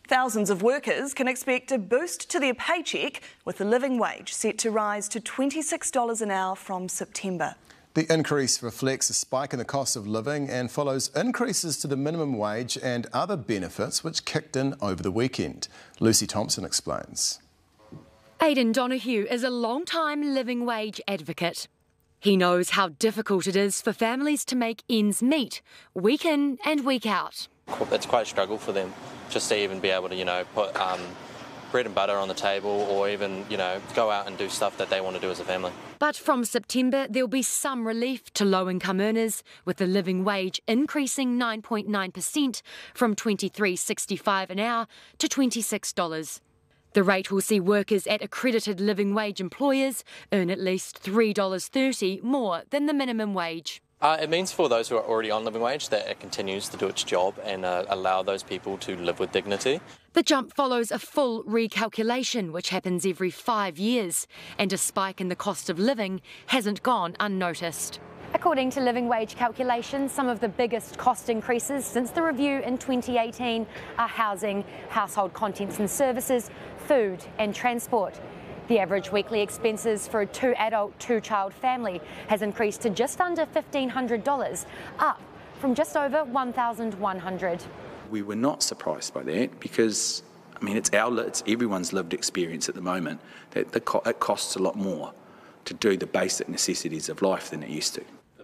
Thousands of workers can expect a boost to their paycheck, with the living wage set to rise to $26 an hour from September. The increase reflects a spike in the cost of living and follows increases to the minimum wage and other benefits which kicked in over the weekend. Lucy Thompson explains. Aidan Donoghue is a long-time living wage advocate. He knows how difficult it is for families to make ends meet, week in and week out. It's quite a struggle for them just to even be able to, put bread and butter on the table, or even, go out and do stuff that they want to do as a family. But from September, there'll be some relief to low-income earners, with the living wage increasing 9.9% from $23.65 an hour to $26. The rate will see workers at accredited living wage employers earn at least $3.30 more than the minimum wage. It means for those who are already on living wage that it continues to do its job and allow those people to live with dignity. The jump follows a full recalculation, which happens every 5 years, and a spike in the cost of living hasn't gone unnoticed. According to living wage calculations, some of the biggest cost increases since the review in 2018 are housing, household contents and services, food and transport. The average weekly expenses for a 2-adult, 2-child family has increased to just under $1,500, up from just over $1,100. We were not surprised by that because, it's everyone's lived experience at the moment that it costs a lot more to do the basic necessities of life than it used to.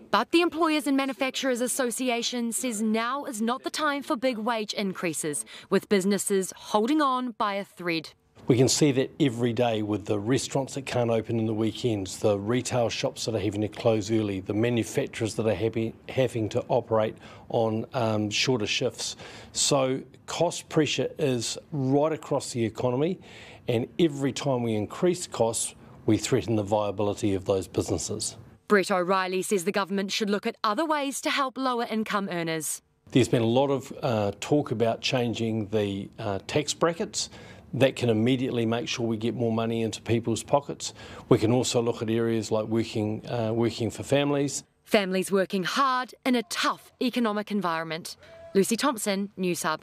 But the Employers and Manufacturers Association says now is not the time for big wage increases, with businesses holding on by a thread. We can see that every day with the restaurants that can't open in the weekends, the retail shops that are having to close early, the manufacturers that are having to operate on shorter shifts. So cost pressure is right across the economy, and every time we increase costs, we threaten the viability of those businesses. Brett O'Reilly says the government should look at other ways to help lower income earners. There's been a lot of talk about changing the tax brackets. That can immediately make sure we get more money into people's pockets. We can also look at areas like working for families. Families working hard in a tough economic environment. Lucy Thompson, Newshub.